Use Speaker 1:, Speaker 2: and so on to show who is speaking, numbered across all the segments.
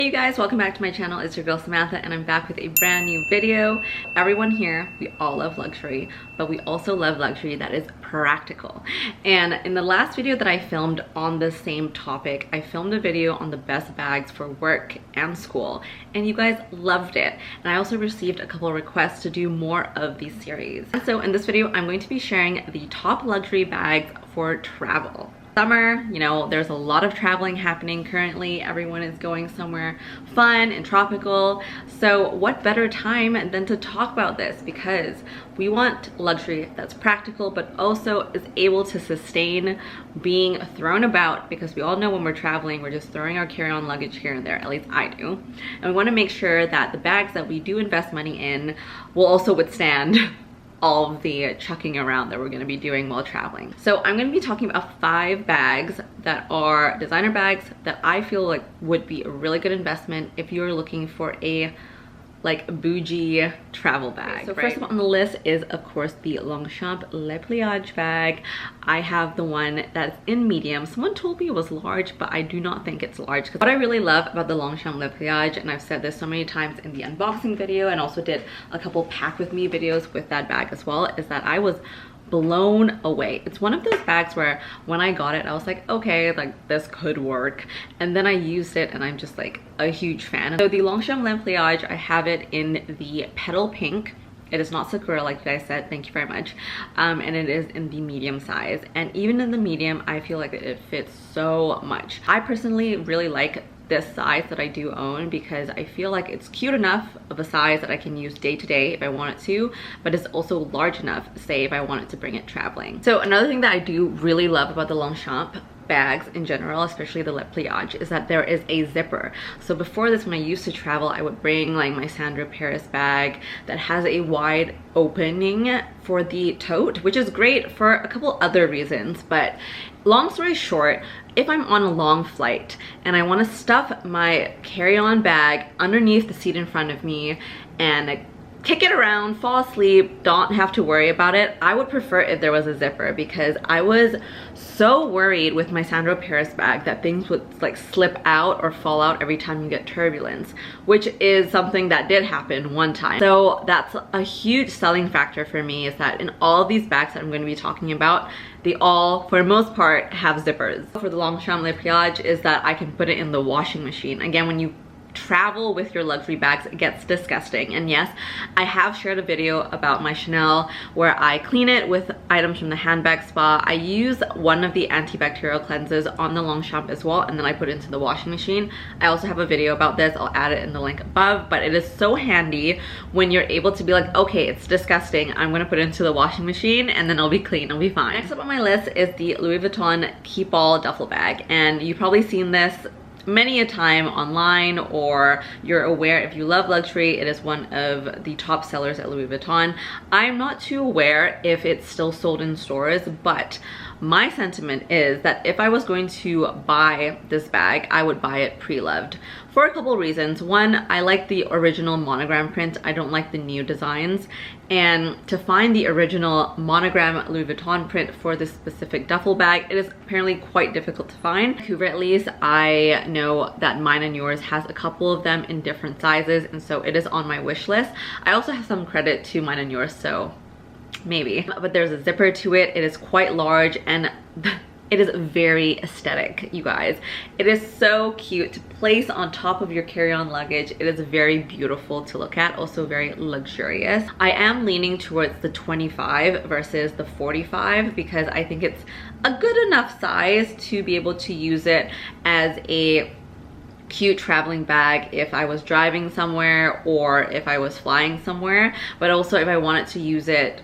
Speaker 1: Hey you guys, welcome back to my channel. It's your girl Samantha and I'm back with a brand new video. Everyone here, we all love luxury, but we also love luxury that is practical. And in the last video that I filmed on the same topic, I filmed a video on the best bags for work and school, and you guys loved it. And I also received a couple of requests to do more of these series. And so in this video, I'm going to be sharing the top luxury bags for travel. Summer, you know, there's a lot of traveling happening currently. Everyone is going somewhere fun and tropical. So what better time than to talk about this, because we want luxury that's practical but also is able to sustain being thrown about, because we all know when we're traveling, we're just throwing our carry-on luggage here and there, at least I do. And we want to make sure that the bags that we do invest money in will also withstand all of the chucking around that we're going to be doing while traveling. So I'm going to be talking about 5 bags that are designer bags that I feel like would be a really good investment if you're looking for a bougie travel bag. So first up on the list is of course the Longchamp Le Pliage bag. I have the one that's in medium. Someone told me it was large, but I do not think it's large. Because what I really love about the Longchamp Le Pliage, and I've said this so many times in the unboxing video and also did a couple pack with me videos with that bag as well, is that I was blown away. It's one of those bags where when I got it, I was like, okay, like this could work. And then I used it and I'm just like a huge fan. So the Longchamp Le Pliage, I have it in the petal pink. It is not Sakura like I said, thank you very much. And it is in the medium size. And even in the medium, I feel like it fits so much. I personally really like this size that I do own because I feel like it's cute enough of a size that I can use day to day if I want it to, but it's also large enough, say, if I wanted to bring it traveling. So another thing that I do really love about the Longchamp bags in general, especially the Le Pliage, is that there is a zipper. So before this, when I used to travel, I would bring like my Sandra Paris bag that has a wide opening for the tote, which is great for a couple other reasons. But long story short, if I'm on a long flight and I want to stuff my carry-on bag underneath the seat in front of me and kick it around, fall asleep, don't have to worry about it, I would prefer if there was a zipper, because I was so worried with my Sandra Paris bag that things would like slip out or fall out every time you get turbulence, which is something that did happen one time. So that's a huge selling factor for me, is that in all of these bags that I'm going to be talking about, they all, for the most part, have zippers. For the Longchamp Le Pliage is that I can put it in the washing machine. Again, when you travel with your luxury bags, it gets disgusting. And yes, I have shared a video about my Chanel where I clean it with items from the handbag spa. I use one of the antibacterial cleanses on the Longchamp as well, and then I put it into the washing machine. I also have a video about this. I'll add it in the link above, but it is so handy when you're able to be like, okay, it's disgusting, I'm gonna put it into the washing machine and then it'll be clean, it'll be fine. Next up on my list is the Louis Vuitton KEEPALL duffel bag, and you've probably seen this many a time online, or you're aware if you love luxury, it is one of the top sellers at Louis Vuitton. I'm not too aware if it's still sold in stores, but my sentiment is that if I was going to buy this bag, I would buy it pre-loved for a couple reasons. One, I like the original monogram print. I don't like the new designs. And to find the original monogram Louis Vuitton print for this specific duffel bag, it is apparently quite difficult to find. Vancouver at least, I know that mine and yours has a couple of them in different sizes, and so it is on my wish list. I also have some credit to mine and yours, so maybe. But there's a zipper to it. It is quite large and it is very aesthetic, you guys. It is so cute to place on top of your carry-on luggage. It is very beautiful to look at, also very luxurious. I am leaning towards the 25 versus the 45 because I think it's a good enough size to be able to use it as a cute traveling bag if I was driving somewhere or if I was flying somewhere, but also if I wanted to use it,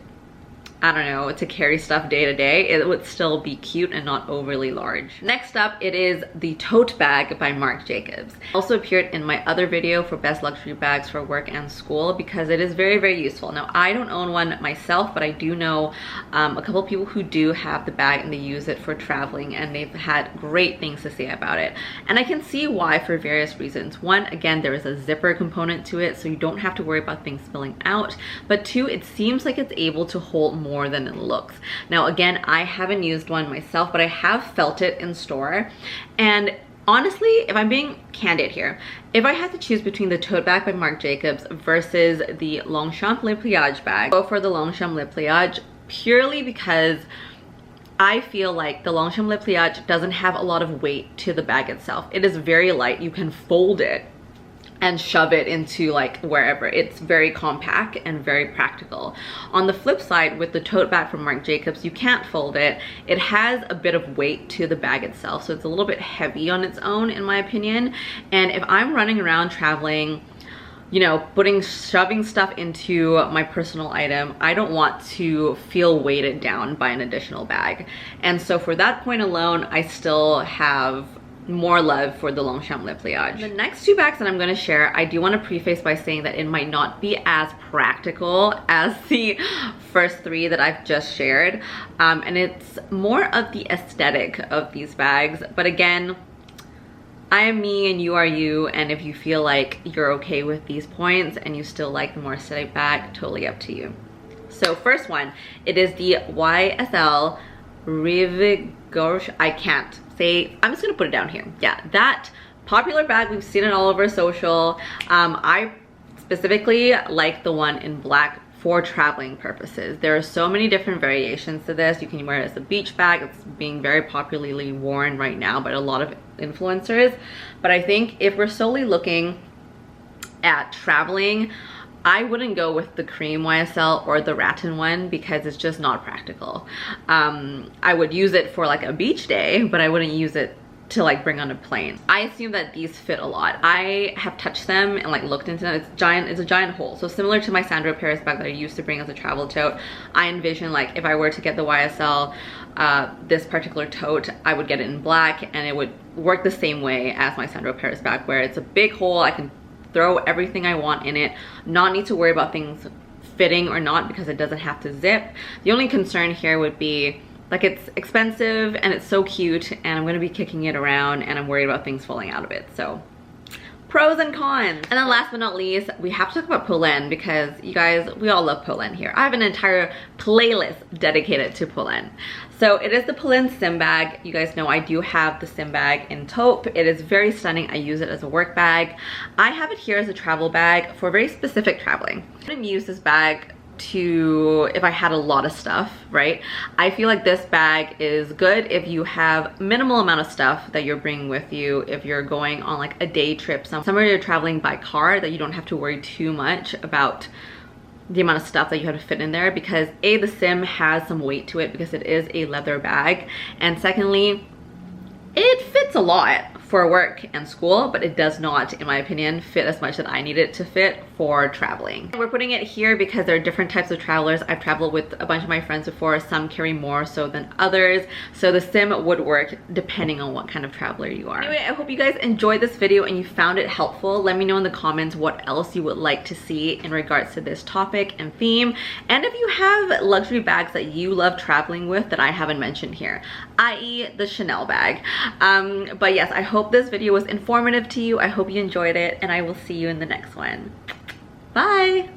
Speaker 1: I don't know, to carry stuff day to day, it would still be cute and not overly large. Next up, it is the tote bag by Marc Jacobs. Also appeared in my other video for best luxury bags for work and school because it is very, very useful. Now, I don't own one myself, but I do know a couple people who do have the bag and they use it for traveling, and they've had great things to say about it. And I can see why for various reasons. One, again, there is a zipper component to it, so you don't have to worry about things spilling out. But two, it seems like it's able to hold more than it looks. Now again, I haven't used one myself, but I have felt it in store, and Honestly, if I'm being candid here, if I had to choose between the tote bag by Marc Jacobs versus the Longchamp Le Pliage bag, I'll go for the Longchamp Le Pliage purely because I feel like the Longchamp Le Pliage doesn't have a lot of weight to the bag itself. It is very light. You can fold it and shove it into like wherever. It's very compact and very practical. On the flip side, with the tote bag from Marc Jacobs, you can't fold it. It has a bit of weight to the bag itself, so it's a little bit heavy on its own in my opinion. And if I'm running around traveling, you know, shoving stuff into my personal item, I don't want to feel weighted down by an additional bag. And so for that point alone, I still have more love for the Longchamp Le Pliage. The next two bags that I'm going to share, I do want to preface by saying that it might not be as practical as the first three that I've just shared, and it's more of the aesthetic of these bags. But again, I am me and you are you, and if you feel like you're okay with these points and you still like the more aesthetic bag, totally up to you. So first one, it is the YSL RIVE GAUCHE. I can't say, I'm just gonna put it down here. Yeah, that popular bag, we've seen it all over social. I specifically like the one in black for traveling purposes. There are so many different variations to this. You can wear it as a beach bag. It's being very popularly worn right now by a lot of influencers. But I think if we're solely looking at traveling, I wouldn't go with the cream YSL or the rattan one because it's just not practical. I would use it for like a beach day, but I wouldn't use it to like bring on a plane. I assume that these fit a lot. I have touched them and like looked into them. It's a giant hole. So similar to my Sandro Paris bag that I used to bring as a travel tote, I envision like if I were to get the YSL, this particular tote, I would get it in black and it would work the same way as my Sandro Paris bag, where it's a big hole. I can throw everything I want in it, not need to worry about things fitting or not because it doesn't have to zip. The only concern here would be like it's expensive and it's so cute and I'm going to be kicking it around and I'm worried about things falling out of it. So pros and cons. And then last but not least, we have to talk about POLENE because you guys, we all love POLENE here. I have an entire playlist dedicated to POLENE. So it is the POLENE sim bag. You guys know I do have the sim bag in taupe. It is very stunning. I use it as a work bag. I have it here as a travel bag for very specific traveling. I wouldn't use this bag to if I had a lot of stuff, right? I feel like this bag is good if you have minimal amount of stuff that you're bringing with you, if you're going on like a day trip somewhere you're traveling by car, that you don't have to worry too much about the amount of stuff that you have to fit in there, because A, the sim has some weight to it because it is a leather bag, and secondly, it fits a lot for work and school, but it does not, in my opinion, fit as much that I need it to fit for traveling. We're putting it here because there are different types of travelers. I've traveled with a bunch of my friends before. Some carry more so than others, so the sim would work depending on what kind of traveler you are. Anyway, I hope you guys enjoyed this video and you found it helpful. Let me know in the comments what else you would like to see in regards to this topic and theme, and if you have luxury bags that you love traveling with that I haven't mentioned here, i.e. the Chanel bag. But yes, I hope this video was informative to you. I hope you enjoyed it, and I will see you in the next one. Bye!